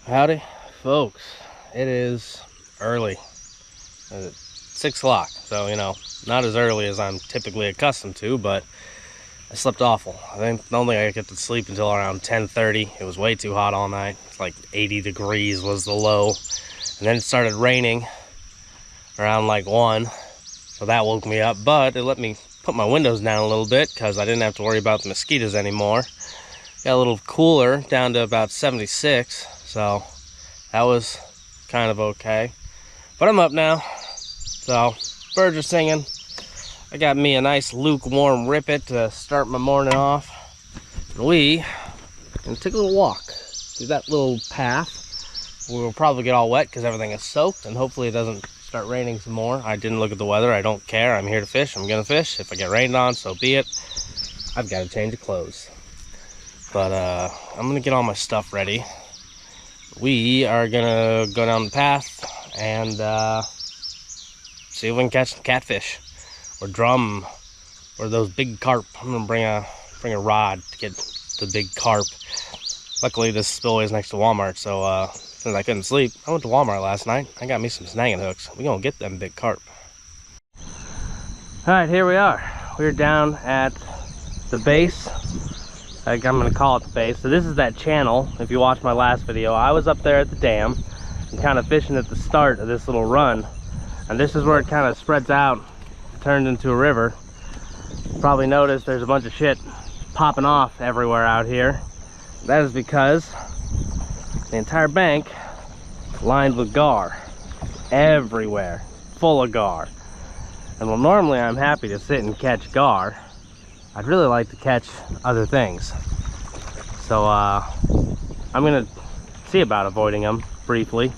Howdy, folks. It is early. It's 6 o'clock, so not as early as I'm typically accustomed to, but I slept awful. I don't think I get to sleep until around 10:30. It was way too hot all night. It's like 80 degrees was the low, and then it started raining around like 1, so that woke me up. But it let me put my windows down a little bit because I didn't have to worry about the mosquitoes anymore. Got a little cooler, down to about 76, so that was kind of okay. But I'm up now, so birds are singing. I got me a nice lukewarm rippet to start my morning off. And we gonna take a little walk through that little path. We'll probably get all wet because everything is soaked, and hopefully it doesn't start raining some more. I didn't look at the weather. I don't care. I'm here to fish. I'm gonna fish. If I get rained on, so be it. I've got to change of clothes. But I'm gonna get all my stuff ready. We are gonna go down the path and see if we can catch some catfish or drum or those big carp. I'm gonna bring a rod to get the big carp. Luckily this spillway is next to Walmart, so since I couldn't sleep, I went to Walmart last night. I got me some snagging hooks. We're gonna get them big carp. Alright, here we are. We're down at the base. I'm gonna call it the base. So this is that channel. If you watched my last video, I was up there at the dam and kind of fishing at the start of this little run, and this is where it kind of spreads out. It turned into a river. You probably noticed there's a bunch of shit popping off everywhere out here. That is because the entire bank is lined with gar everywhere, full of gar. And while normally I'm happy to sit and catch gar, I'd really like to catch other things. So I'm gonna see about avoiding them briefly,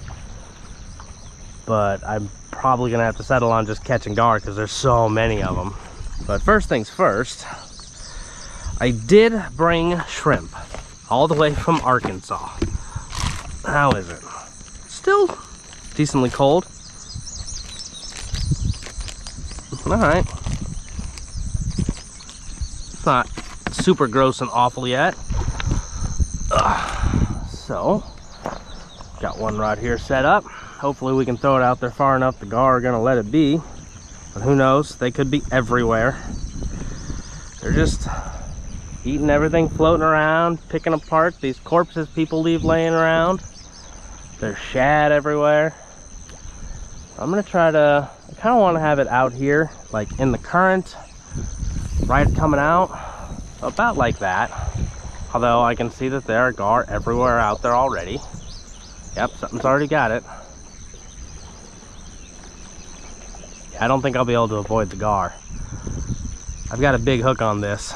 but I'm probably gonna have to settle on just catching gar because there's so many of them. But first things first, I did bring shrimp all the way from Arkansas. How is it? Still decently cold. All right. Not super gross and awful yet. So got one rod here set up. Hopefully we can throw it out there far enough the gar are gonna let it be, but who knows, they could be everywhere. They're just eating everything floating around, picking apart these corpses people leave laying around. There's shad everywhere. I'm gonna try to, I kind of want to have it out here like in the current, right coming out, about like that. Although I can see that there are gar everywhere out there already. Yep, something's already got it. Yeah, I don't think I'll be able to avoid the gar. I've got a big hook on this.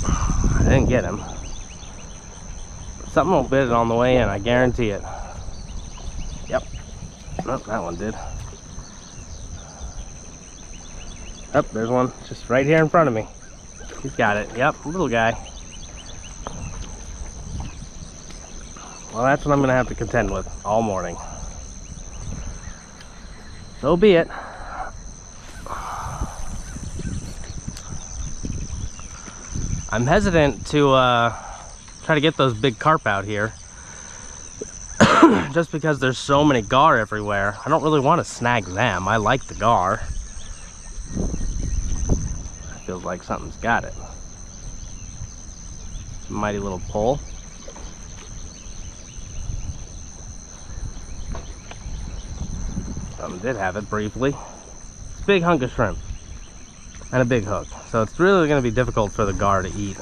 I didn't get him. Something will bit it on the way in, I guarantee it. Yep. Nope, that one did. Oh, there's one just right here in front of me. He's got it. Yep, little guy. Well, that's what I'm gonna have to contend with all morning. So be it. I'm hesitant to try to get those big carp out here. Just because there's so many gar everywhere. I don't really want to snag them. I like the gar. Feels like something's got it. Mighty little pull. Something did have it briefly. It's a big hunk of shrimp and a big hook, so it's really going to be difficult for the gar to eat.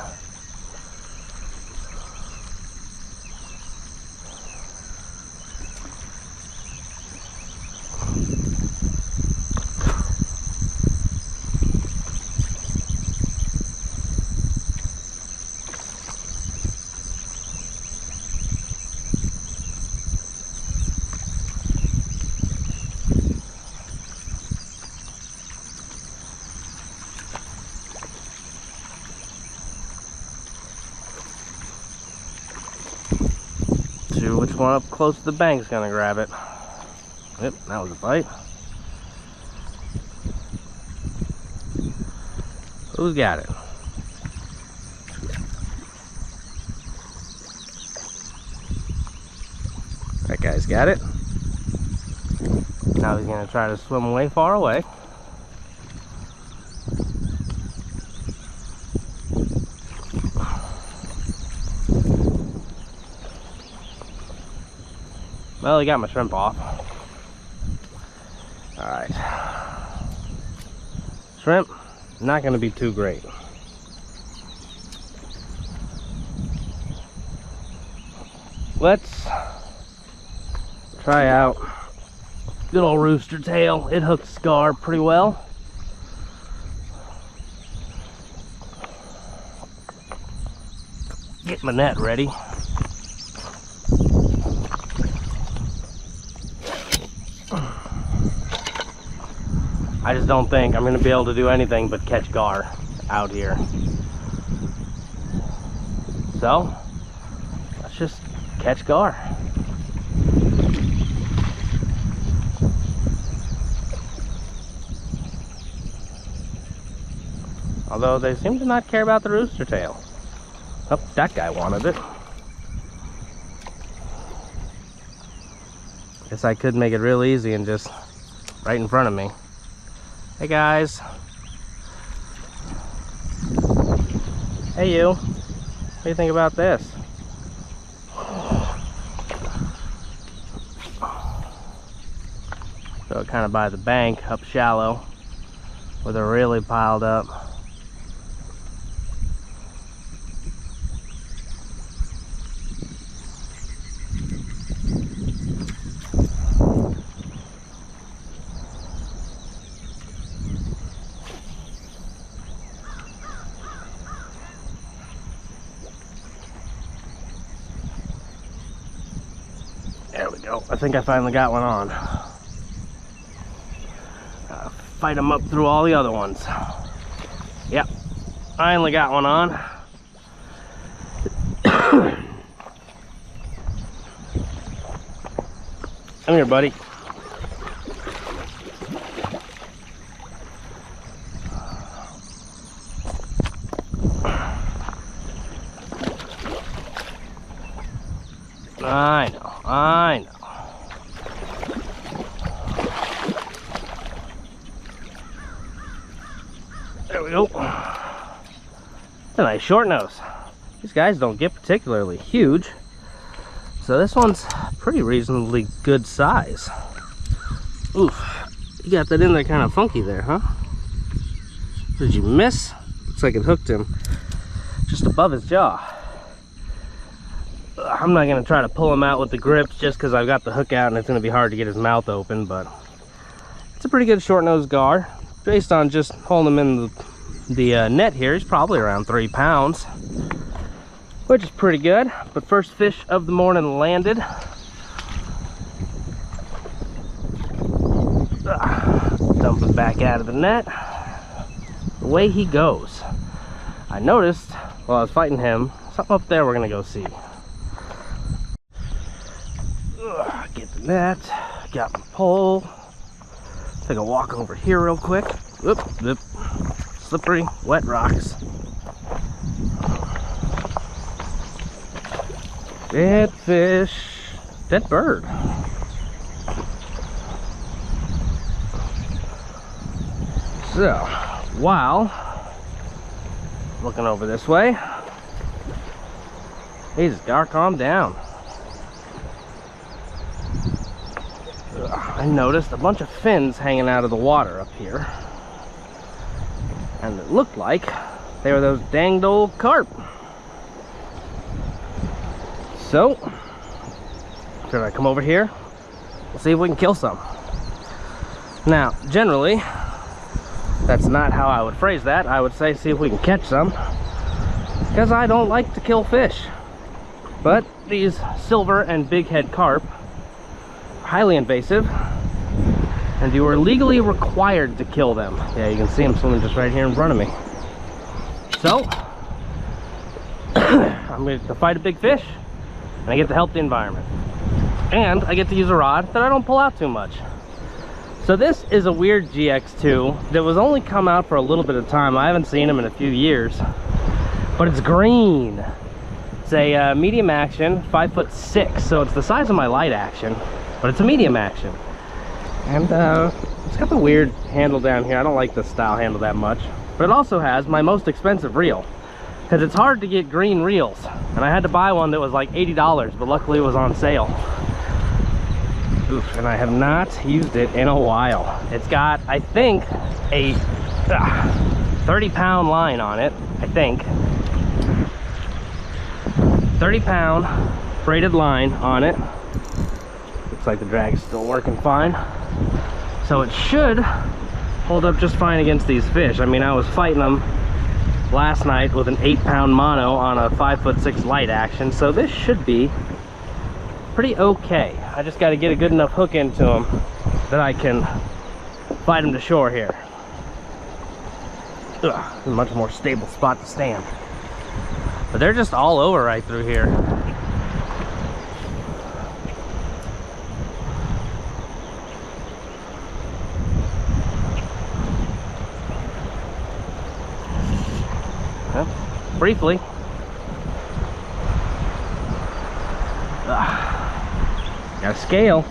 Which one up close to the bank's gonna grab it? Yep, that was a bite. Who's got it? guy's got it. Now he's gonna try to swim way far away. Well, he got my shrimp off. Alright. Shrimp, not gonna be too great. Let's try out good old rooster tail. It hooked Scar pretty well. Get my net ready. I just don't think I'm going to be able to do anything but catch gar out here. So, let's just catch gar. Although they seem to not care about the rooster tail. Oh, that guy wanted it. Guess I could make it real easy and just right in front of me. Hey guys. Hey you. What do you think about this? So kind of by the bank, up shallow, where they're really piled up. There we go. I think I finally got one on. Fight them up through all the other ones. Yep, finally got one on. Come here, buddy. I know. There we go. It's a nice short nose. These guys don't get particularly huge, so this one's pretty reasonably good size. Oof, you got that in there kind of funky there, huh? Did you miss? Looks like it hooked him just above his jaw. I'm not going to try to pull him out with the grips just because I've got the hook out and it's going to be hard to get his mouth open, but it's a pretty good short-nosed gar. Based on just holding him in the net here, he's probably around 3 pounds, which is pretty good. But first fish of the morning landed. Dumping back out of the net. Away he goes. I noticed while I was fighting him, something up there we're going to go see. Get the net, got my pole. Take a walk over here real quick. Whoop, whoop. Slippery, wet rocks. Dead fish, dead bird. So, while looking over this way, he's got to calm down. I noticed a bunch of fins hanging out of the water up here, and it looked like they were those danged old carp. So should I come over here? We'll see if we can kill some. Now generally that's not how I would phrase that. I would say see if we can catch some, because I don't like to kill fish, but these silver and big head carp, highly invasive, and you are legally required to kill them. Yeah, you can see them swimming just right here in front of me. So I'm going to fight a big fish, and I get to help the environment, and I get to use a rod that I don't pull out too much. So this is a weird GX2 that was only come out for a little bit of time. I haven't seen him in a few years, but it's green. It's a medium action, 5'6", so it's the size of my light action, but it's a medium action. And it's got the weird handle down here. I don't like the style handle that much. But it also has my most expensive reel, because it's hard to get green reels. And I had to buy one that was like $80, but luckily it was on sale. Oof, and I have not used it in a while. It's got, I think, a 30-pound line on it, I think. 30-pound braided line on it. Looks like the drag's still working fine. So it should hold up just fine against these fish. I mean, I was fighting them last night with an 8-pound mono on a 5'6" light action, so this should be pretty okay. I just got to get a good enough hook into them that I can fight them to shore here. Ugh, a much more stable spot to stand. But they're just all over right through here. Well, briefly. Got a scale.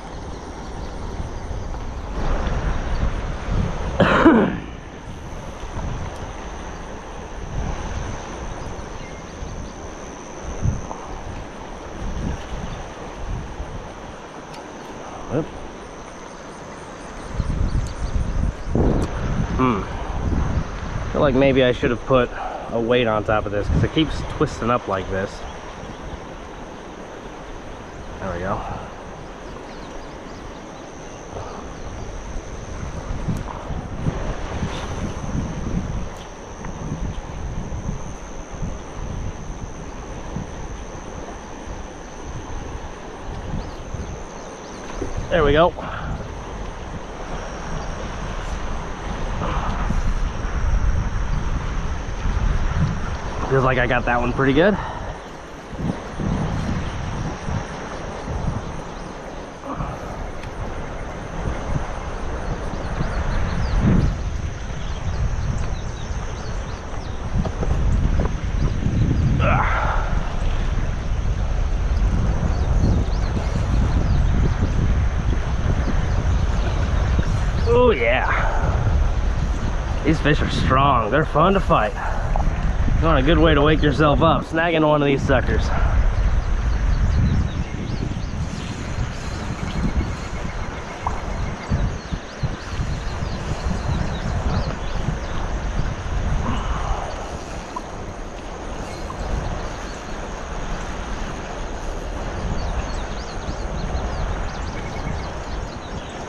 I feel like maybe I should have put a weight on top of this because it keeps twisting up like this. There we go. There we go. Feels like I got that one pretty good. Oh yeah. These fish are strong. They're fun to fight. You want a good way to wake yourself up, snagging one of these suckers.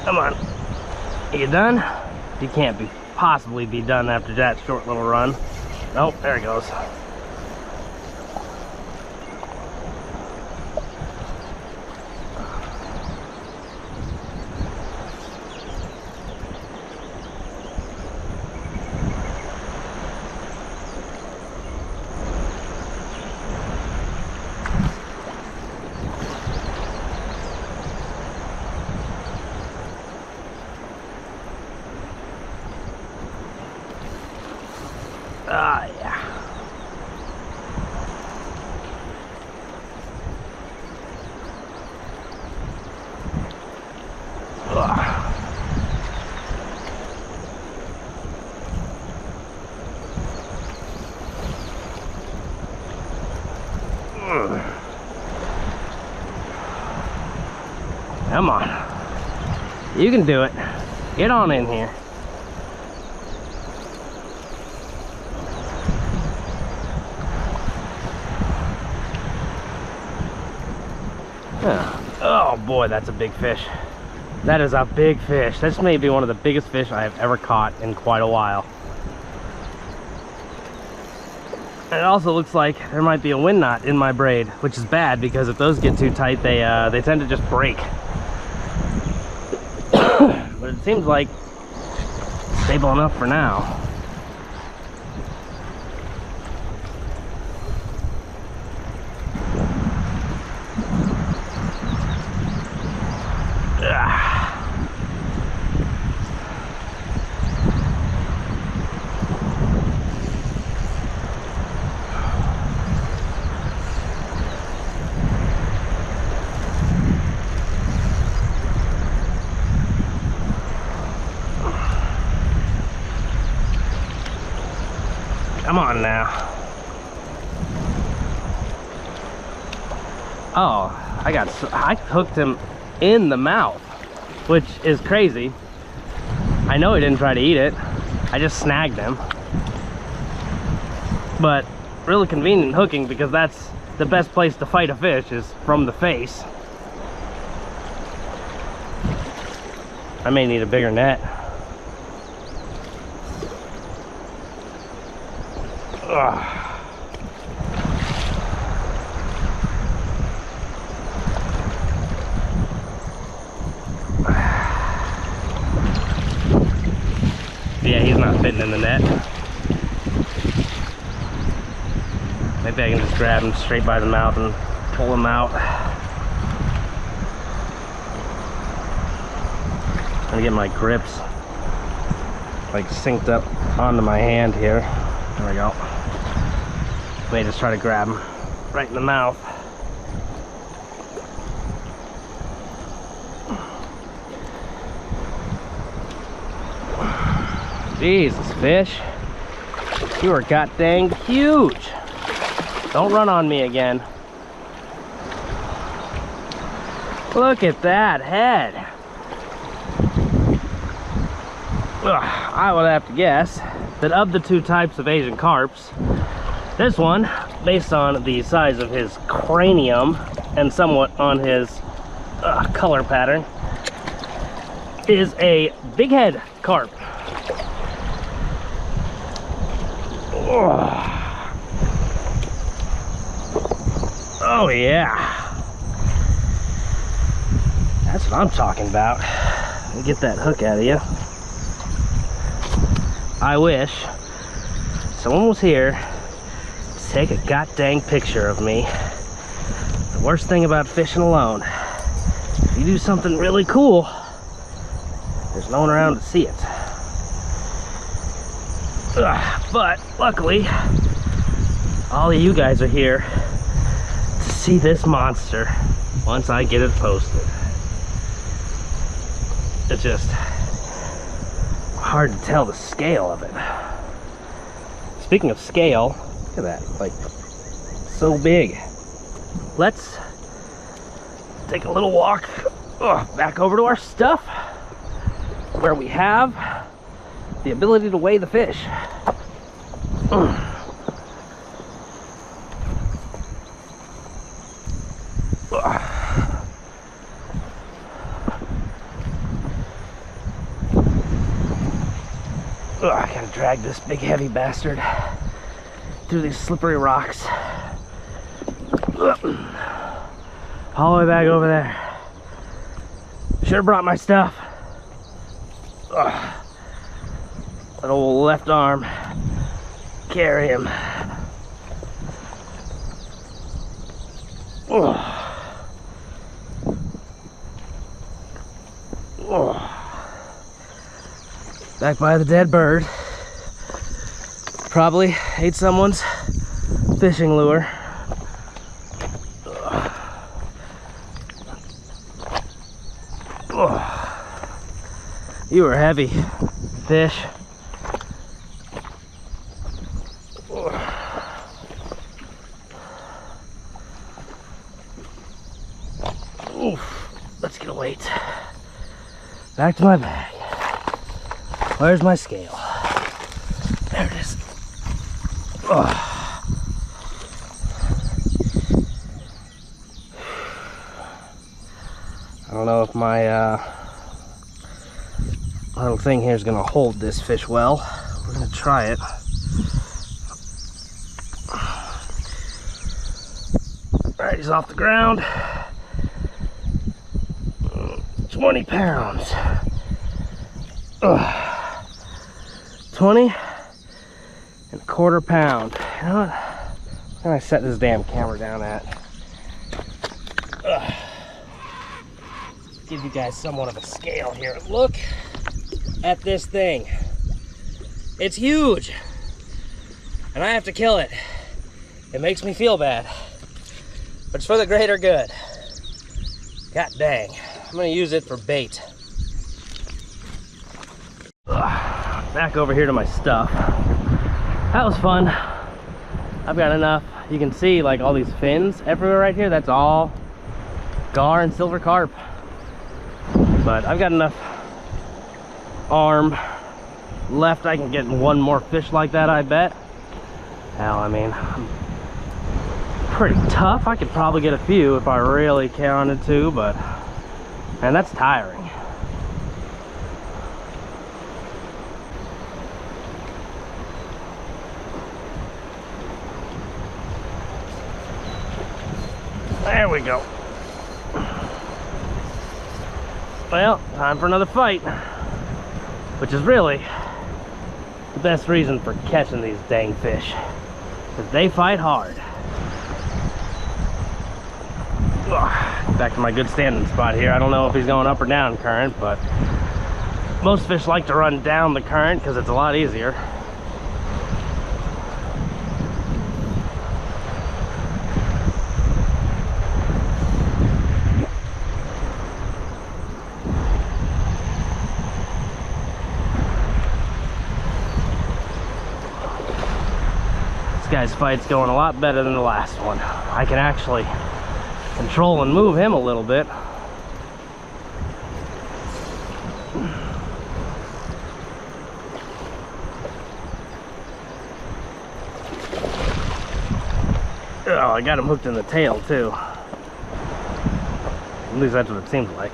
Come on. Are you done? You can't possibly be done after that short little run. Nope, there it goes. Ah, yeah. Come on. You can do it. Get on in here. Oh boy, that's a big fish. That is a big fish. This may be one of the biggest fish I have ever caught in quite a while. And it also looks like there might be a wind knot in my braid, which is bad because if those get too tight, they tend to just break. But it seems like it's stable enough for now. Come on now. Oh, I hooked him in the mouth, which is crazy. I know he didn't try to eat it. I just snagged him. But really convenient hooking, because that's the best place to fight a fish, is from the face. I may need a bigger net. Ugh. Yeah, he's not fitting in the net. Maybe I can just grab him straight by the mouth and pull him out. I'm gonna get my grips like synced up onto my hand here. There we go. May just try to grab him right in the mouth. Jesus, fish. You are god dang huge. Don't run on me again. Look at that head. Ugh, I would have to guess that of the two types of Asian carps, this one, based on the size of his cranium and somewhat on his color pattern, is a big head carp. Oh yeah, that's what I'm talking about. Let me get that hook out of you. I wish someone was here to take a god dang picture of me. The worst thing about fishing alone, if you do something really cool, there's no one around to see it. But luckily, all of you guys are here to see this monster once I get it posted. It's just hard to tell the scale of it. Speaking of scale, look at that, like, so big. Let's take a little walk back over to our stuff, where we have the ability to weigh the fish. I gotta drag this big heavy bastard through these slippery rocks. All the way back over there. Should have brought my stuff. That old left arm. Carry him. Back by the dead bird. Probably ate someone's fishing lure. You are heavy fish. Oof. Let's get a weight. Back to my bag. Where's my scale? There it is. I don't know if my little thing here is gonna hold this fish well. We're gonna try it. Alright, he's off the ground. 20 pounds. 20 and a quarter pound. You know what? Where can I set this damn camera down at? Give you guys somewhat of a scale here. Look at this thing. It's huge. And I have to kill it. It makes me feel bad. But it's for the greater good. God dang. I'm gonna use it for bait. Back over here to my stuff. That was fun. I've got enough. You can see like all these fins everywhere right here. That's all gar and silver carp. But I've got enough arm left. I can get one more fish like that, I bet. Hell, I mean, I'm pretty tough. I could probably get a few if I really counted to, but man, that's tiring. There we go. Well, time for another fight, which is really the best reason for catching these dang fish, because they fight hard. Ugh, back to my good standing spot here. I don't know if he's going up or down current, but most fish like to run down the current because it's a lot easier. Guy's fight's going a lot better than the last one. I can actually control and move him a little bit. Oh, I got him hooked in the tail too. At least that's what it seems like.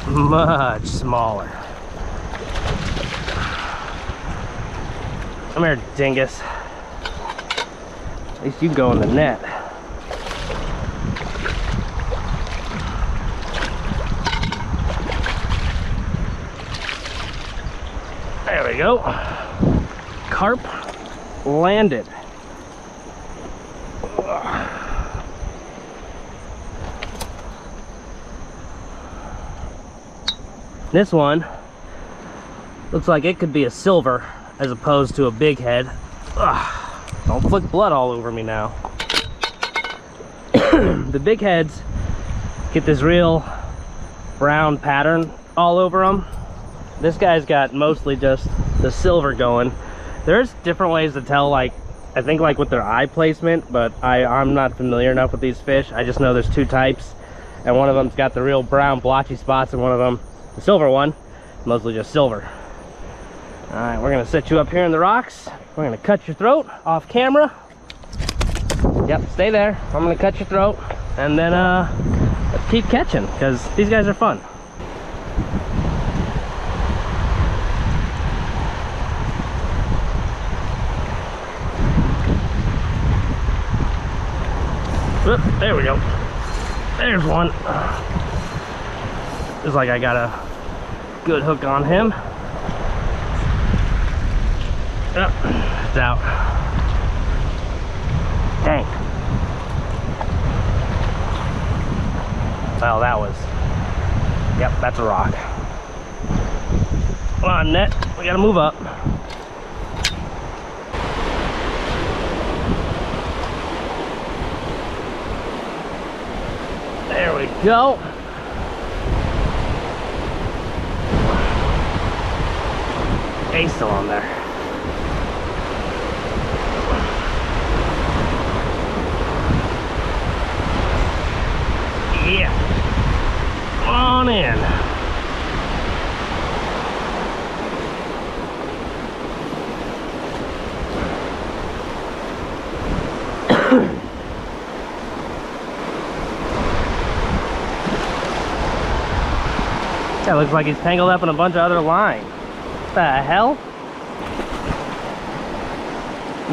Much smaller. Come here, dingus. At least you go in the net. There we go. Carp landed. This one looks like it could be a silver as opposed to a big head. Ugh, don't flick blood all over me now. The big heads get this real brown pattern all over them. This guy's got mostly just the silver going. There's different ways to tell, like I think like with their eye placement, but I'm not familiar enough with these fish. I just know there's two types, and one of them's got the real brown blotchy spots, and one of them, the silver one, mostly just silver. All right, we're gonna set you up here in the rocks. We're gonna cut your throat off camera. Yep, stay there. I'm gonna cut your throat, and then let's keep catching, because these guys are fun. Oop, there we go. There's one. Looks like I got a good hook on him. Yep, it's out. Dang. Well, that was... Yep, that's a rock. Come on, net. We gotta move up. There we go. He's still on there. Yeah. Come on in. That looks like he's tangled up in a bunch of other line. What the hell?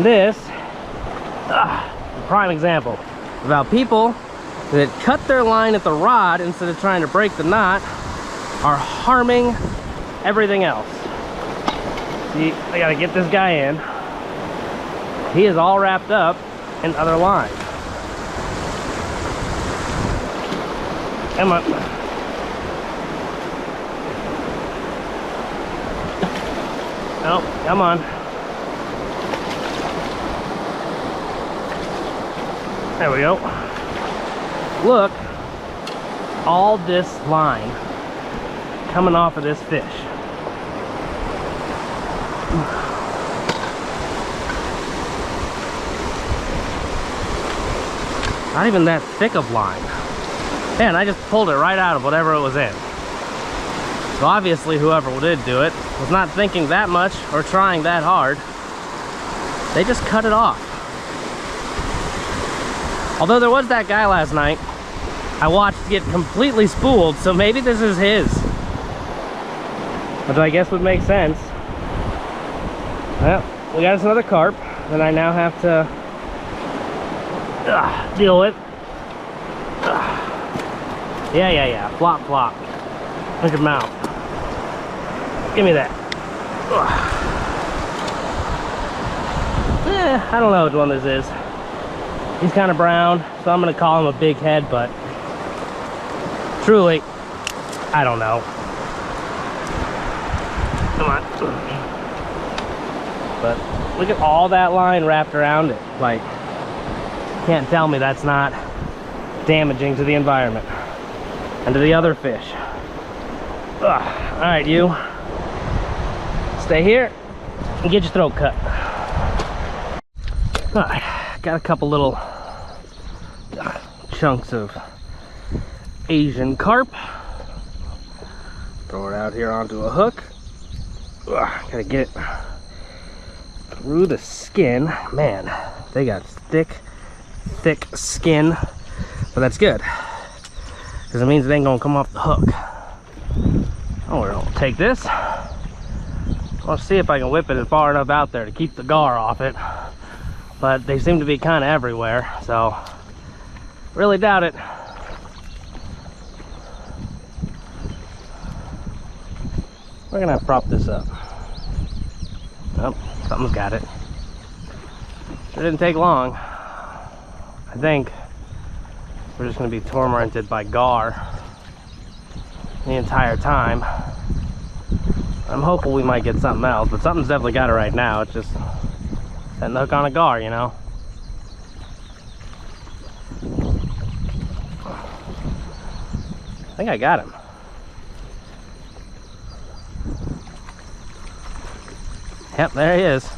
This, a prime example about people that cut their line at the rod instead of trying to break the knot are harming everything else. See, I gotta get this guy in. He is all wrapped up in other line. Come on. Oh, come on. There we go. Look, all this line coming off of this fish. Not even that thick of line. Man, I just pulled it right out of whatever it was in. So obviously whoever did do it was not thinking that much or trying that hard. They just cut it off. Although there was that guy last night I watched get completely spooled, so maybe this is his. Which I guess would make sense. Well, we got us another carp that I now have to deal with. Yeah. Flop, flop. Look at your mouth. Give me that. I don't know which one this is. He's kind of brown, so I'm going to call him a big head, but truly, I don't know. Come on. But look at all that line wrapped around it. Like, can't tell me that's not damaging to the environment and to the other fish. All right, you stay here and get your throat cut. All right, got a couple little chunks of Asian carp. Throw it out here onto a hook. Gotta get it through the skin. Man, they got thick skin, but that's good because it means it ain't gonna come off the hook. Oh, we're gonna take this. I'll see if I can whip it far enough out there to keep the gar off it, but they seem to be kind of everywhere, so really doubt it. We're gonna have to prop this up. Oh, something's got it. Sure didn't take long. I think we're just gonna be tormented by gar the entire time. I'm hopeful we might get something else, but something's definitely got it right now. It's just setting the hook on a gar, you know. I think I got him. Yep, there he is.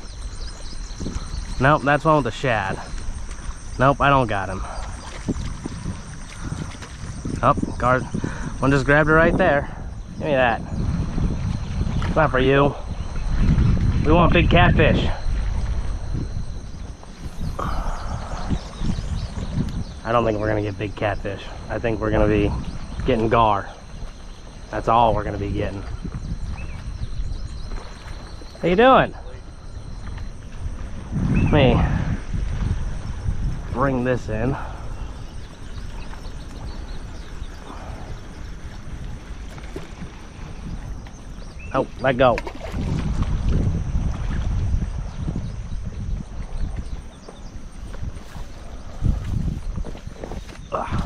Nope, that's one with the shad. Nope, I don't got him. Oh, guard. One just grabbed it right there. Give me that. It's not for you. We want big catfish. I don't think we're gonna get big catfish. I think we're gonna be getting gar. That's all we're gonna be getting. How you doing? Let me bring this in. Oh, let go.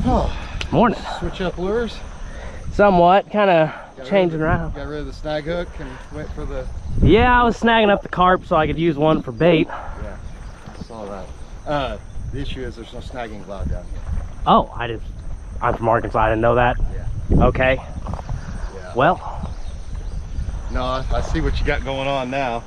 Oh, morning. Switch up lures. Somewhat, kind of changing around. Got rid of the snag hook and went for the... Yeah, I was snagging up the carp so I could use one for bait. Yeah, I saw that. The issue is there's no snagging allowed down here. Oh, I'm from Arkansas, I didn't know that. Yeah. Okay. Yeah. Well. No, I see what you got going on now.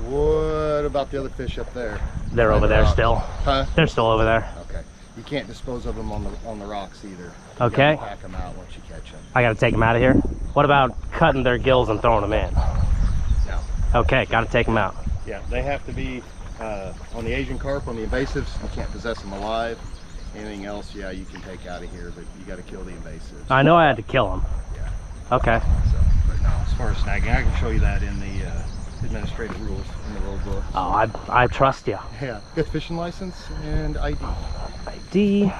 What about the other fish up there? They're over there still. Huh? They're still over there. Okay. You can't dispose of them on the rocks either. Okay. You gotta pack them out once you catch them. I gotta take them out of here. What about cutting their gills and throwing them in? No. Okay, gotta take them out. Yeah, they have to be on the Asian carp, on the invasives. You can't possess them alive. Anything else, yeah, you can take out of here, but you got to kill the invasives. I know I had to kill them. Yeah. Okay. So, but no, as far as snagging, I can show you that in the administrative rules in the rule book. Oh, I trust you. Yeah, good fishing license and ID. ID.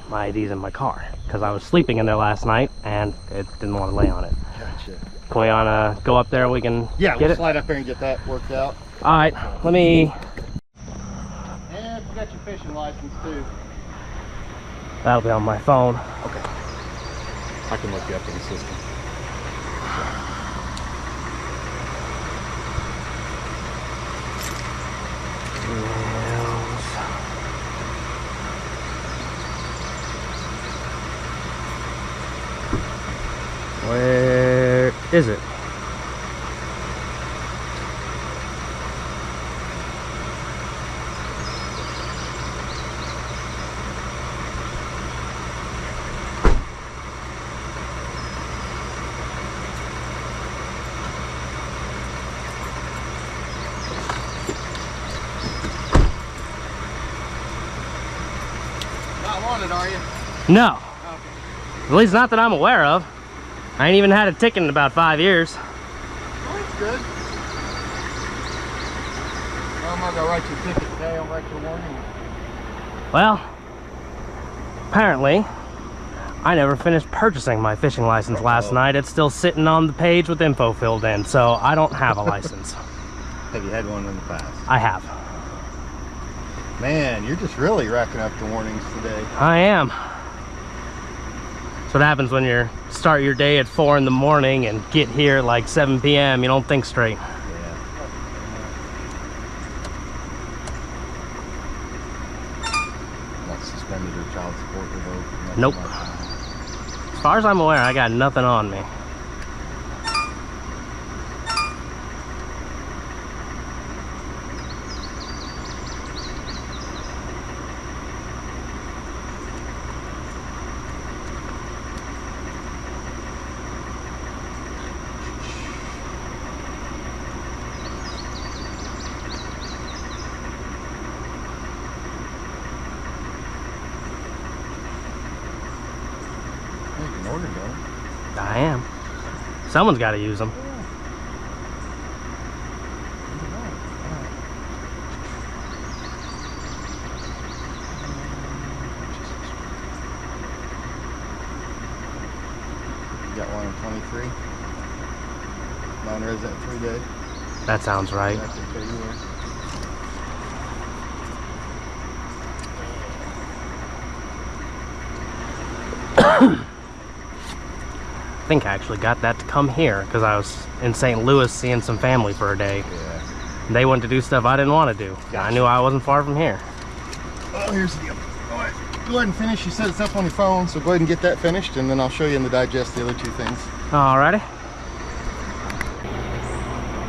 My ID's in my car because I was sleeping in there last night and it didn't want to lay on it. Gotcha. Can we go up there? We can yeah, get we'll it. slide up there and get that worked out. All right, let me. And forgot your fishing license too. That'll be on my phone. Okay. I can look you up in the system. Where is it? Not wanted, are you? No. Okay. At least not that I'm aware of. I ain't even had a ticket in about 5 years. Well, that's good. Well, I'm not gonna write you a ticket today. I'll write you a warning. Well, apparently, I never finished purchasing my fishing license last night. It's still sitting on the page with info filled in, so I don't have a license. Have you had one in the past? I have. Man, you're just really racking up the warnings today. I am. That's what happens when you start your day at 4 in the morning and get here at like 7 p.m. You don't think straight. Yeah. Not suspended or child support revoked? Nope. Like that. As far as I'm aware, I got nothing on me. I am. Someone's got to use them. You got one in 23? Non-resident 3 days? That sounds right. Back in February. I think I actually got that to come here because I was in St. Louis seeing some family for a day. Yeah. They wanted to do stuff I didn't want to do. Gotcha. I knew I wasn't far from here. Oh, here's the deal. Go ahead and finish. You said it's up on your phone, so go ahead and get that finished, and then I'll show you in the digest the other 2 things. Alrighty.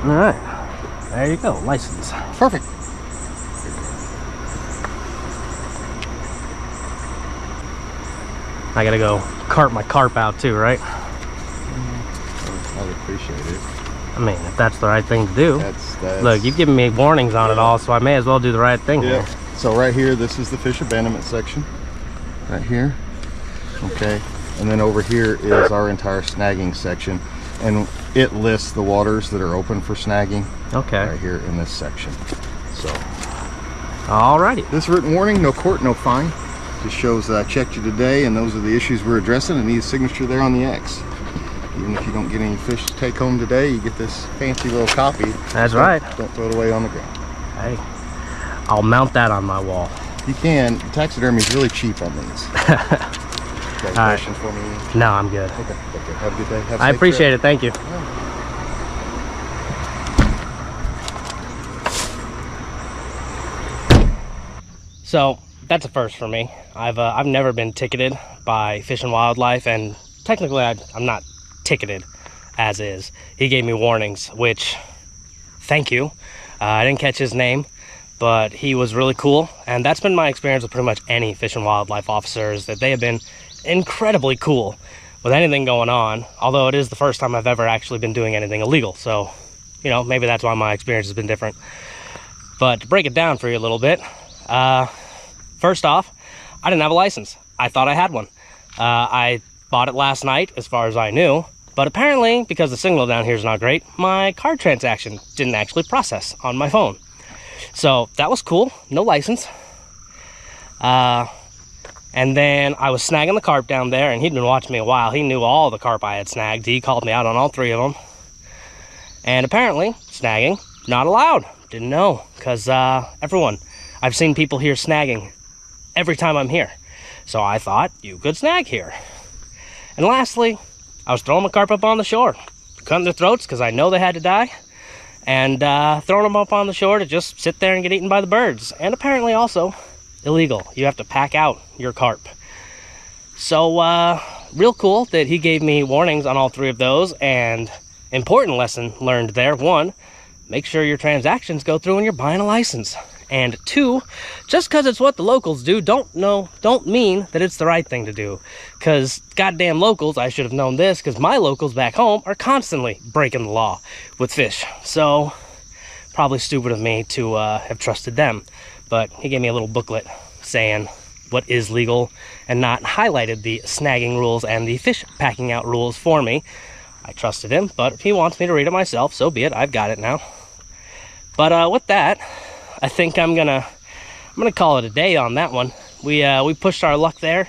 Alright. There you go. License. Perfect. I gotta go cart my carp out too, right? I'd appreciate it. I mean, if that's the right thing to do. That's Look, you've given me warnings on it all, so I may as well do the right thing yeah. here. So right here, this is the fish abandonment section. Right here. Okay. And then over here is our entire snagging section. And it lists the waters that are open for snagging. Okay. Right here in this section. So. Alrighty. This written warning, no court, no fine. Just shows that I checked you today and those are the issues we're addressing, and need a signature there on the X. Even if you don't get any fish to take home today, you get this fancy little copy. That's right. Don't throw it away on the ground. Hey, I'll mount that on my wall. You can. Taxidermy is really cheap on these. Got any questions for me? No, I'm good. Okay. Have a good day. Have a I safe appreciate trip. it. Thank you. So that's a first for me. I've never been ticketed by Fish and Wildlife, and technically I'm not ticketed as is. He gave me warnings, which thank you. I didn't catch his name, but he was really cool, and that's been my experience with pretty much any Fish and Wildlife officers, that they have been incredibly cool with anything going on, although it is the first time I've ever actually been doing anything illegal, so you know, maybe that's why my experience has been different. But to break it down for you a little bit, first off, I didn't have a license. I thought I had one. I bought it last night, as far as I knew, but apparently, because the signal down here is not great, my card transaction didn't actually process on my phone. So that was cool, no license. And then I was snagging the carp down there, and he'd been watching me a while. He knew all the carp I had snagged. He called me out on all 3 of them. And apparently, snagging, not allowed. Didn't know, because I've seen people here snagging every time I'm here. So I thought you could snag here. And lastly, I was throwing my carp up on the shore, cutting their throats because I know they had to die, and throwing them up on the shore to just sit there and get eaten by the birds. And apparently also illegal. You have to pack out your carp. So real cool that he gave me warnings on all 3 of those, and important lesson learned there. 1, make sure your transactions go through when you're buying a license. And 2, just because it's what the locals do, don't mean that it's the right thing to do. Because goddamn locals, I should have known this, because my locals back home are constantly breaking the law with fish. So probably stupid of me to have trusted them. But he gave me a little booklet saying what is legal and not, highlighted the snagging rules and the fish packing out rules for me. I trusted him, but if he wants me to read it myself, so be it. I've got it now. But with that, I think I'm gonna call it a day on that one. We pushed our luck there.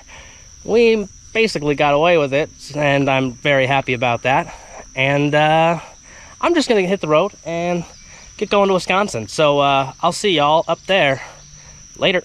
We basically got away with it, and I'm very happy about that. And I'm just gonna hit the road and get going to Wisconsin. So I'll see y'all up there later.